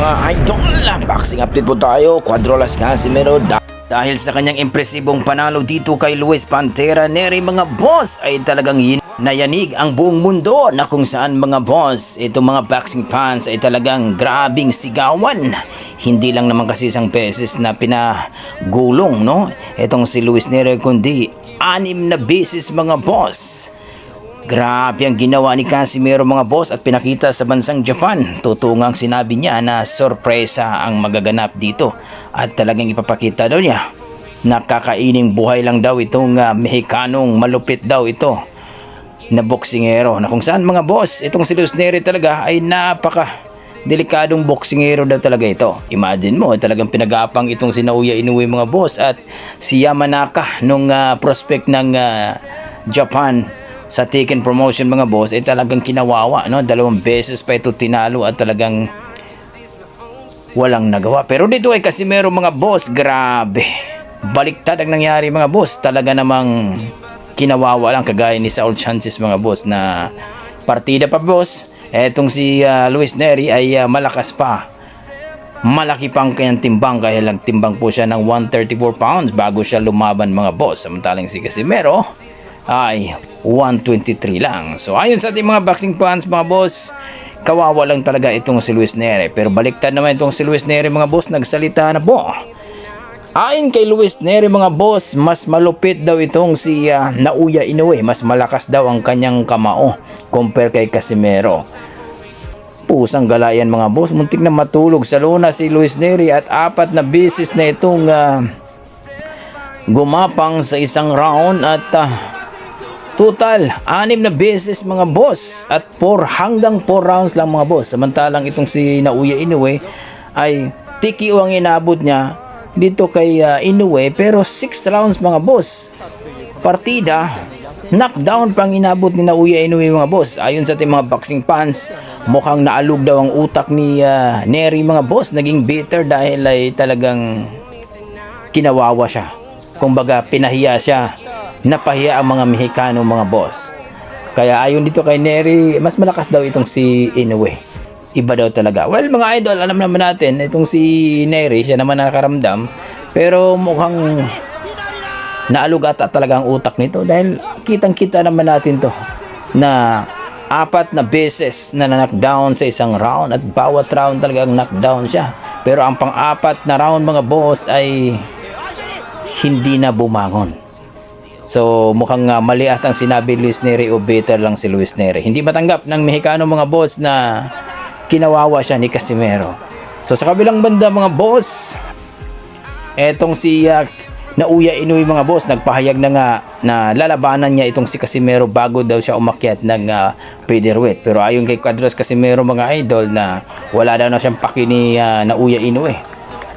mga idol, boxing update po tayo. Cuadrolas Casimero dahil sa kanyang impresibong panalo dito kay Luis Pantera Nery mga boss ay talagang nayanig ang buong mundo na kung saan mga boss itong mga boxing fans ay talagang grabing sigawan. Hindi lang naman kasi isang beses na pinagulong itong si Luis Nery, kundi 6 na beses mga boss. Grabe ang ginawa ni Casimero mga boss at pinakita sa bansang Japan. Tutungang sinabi niya na sorpresa ang magaganap dito at talagang ipapakita daw niya na kakaining buhay lang daw itong Mexicanong malupit daw ito na boksingero, na kung saan mga boss itong si Luis Nery talaga ay napaka delikadong boksingero daw talaga ito. Imagine mo, talagang pinagapang itong si Naoya Inoue mga boss at si Yamanaka nung prospect ng Japan sa Tekken Promotion mga boss ay talagang kinawawa, 2 beses pa ito tinalo at talagang walang nagawa. Pero dito ay Casimero mga boss, grabe, baliktad ang nangyari mga boss. Talaga namang kinawawa lang, kagaya ni Saul Chances mga boss na partida pa boss. Etong si Luis Nery ay malakas pa, malaki pang kanyang timbang, kaya lang timbang po siya ng 134 pounds bago siya lumaban mga boss. Samantalang si Casimero ay 123 lang. So ayon sa ating mga boxing fans mga boss, kawawa lang talaga itong si Luis Nery. Pero baliktad naman itong si Luis Nery mga boss, nagsalita na po. Ayon kay Luis Nery mga boss, mas malupit daw itong si Naoya Inoue. Mas malakas daw ang kanyang kamao compare kay Casimero. Pusang galayan mga boss, muntik na matulog sa luna si Luis Nery at 4 na beses na itong gumapang sa isang round at total 6 na beses mga boss at 4 rounds lang mga boss. Samantalang itong si Naoya Inoue ay TKO ang inabot niya dito kay Inoue, pero 6 rounds mga boss. Partida, knockdown pang inabot ni Naoya Inoue mga boss. Ayon sa ating mga boxing fans, mukhang naalog daw ang utak ni Nery mga boss. Naging bitter dahil ay talagang kinawawa siya. Kumbaga pinahiya siya, napahiya ang mga Mexicano mga boss. Kaya ayon dito kay Nery, mas malakas daw itong si Inoue. Iba daw talaga. Well mga idol, alam naman natin itong si Nery, siya naman nakaramdam, pero mukhang naalog ata talaga ang utak nito dahil kitang kita naman natin to na 4 na beses na knockdown sa isang round at bawat round talagang knockdown siya. Pero ang pang-4 na round mga boss ay hindi na bumangon. So mukhang mali at ang sinabi Luis Nery o better lang si Luis Nery. Hindi matanggap ng Mexicano mga boss na kinawawa siya ni Casimero. So sa kabilang banda mga boss, etong si Naoya Inoue mga boss, nagpahayag na nga na lalabanan niya itong si Casimero bago daw siya umakyat ng featherweight. Pero ayon kay Cuadrolas Casimero mga idol, na wala daw na siyang paki ni Naoya Inoue.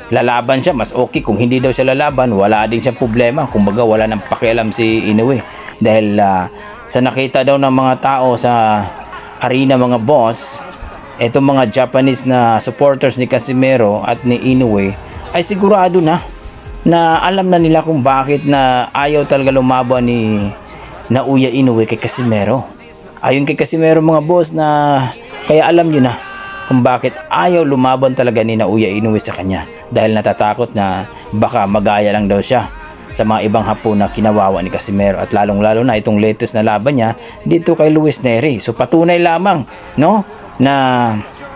Lalaban siya, mas okay. Kung hindi daw siya lalaban, wala din siyang problema. Kumbaga wala nang pakialam si Inoue dahil sa nakita daw ng mga tao sa arena mga boss, etong mga Japanese na supporters ni Casimero at ni Inoue ay sigurado na alam na nila kung bakit na ayaw talaga lumaban ni Naoya Inoue kay Casimero. Ayon kay Casimero mga boss, na kaya alam nyo na kung bakit ayaw lumaban talaga ni Naoya Inoue sa kanya, dahil natatakot na baka magaya lang daw siya sa mga ibang Hapon na kinawawa ni Casimero, at lalong lalo na itong latest na laban niya dito kay Luis Nery. So patunay lamang na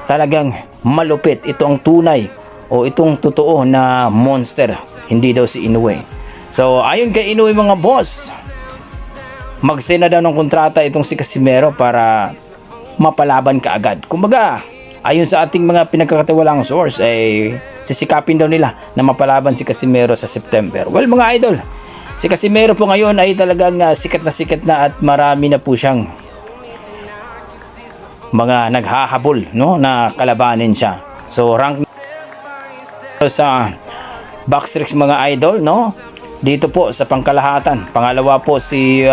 talagang malupit, ito ang tunay o itong totoo na monster, hindi daw si Inoue. So ayon kay Inoue mga boss, magsena daw ng kontrata itong si Casimero para mapalaban kaagad. Kumbaga ayon sa ating mga pinagkakatiwalaang source ay sisikapin daw nila na mapalaban si Casimero sa September. Well mga idol, si Casimero po ngayon ay talagang sikat na at marami na po siyang mga naghahabol na kalabanin siya. So rank sa Boxrec mga idol dito po sa pangkalahatan. Pangalawa po si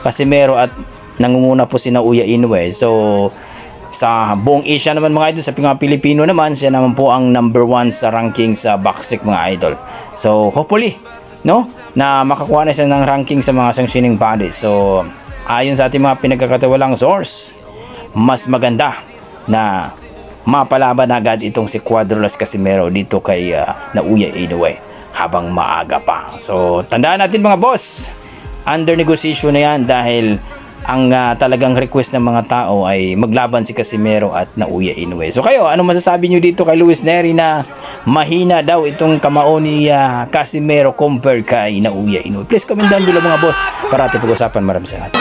Casimero at nangunguna po si Naoya Inoue. So sa buong Asia naman mga idol, sa mga Pilipino naman, siya naman po ang number 1 sa ranking sa Boxrec mga idol. So hopefully na makakuha na siya ng ranking sa mga sanctioning bodies. So ayon sa ating mga pinagkakatiwalang source, mas maganda na mapalaban agad itong si Cuadras Casimero dito kay Naoya Inoue habang maaga pa. So tandaan natin mga boss, under negotiation na yan dahil ang talagang request ng mga tao ay maglaban si Casimero at Naoya Inoue. So kayo, ano masasabi nyo dito kay Luis Nery na mahina daw itong kamao ni Casimero compared kay Naoya Inoue? Please comment down below mga boss para ating pag-usapan. Maraming salamat.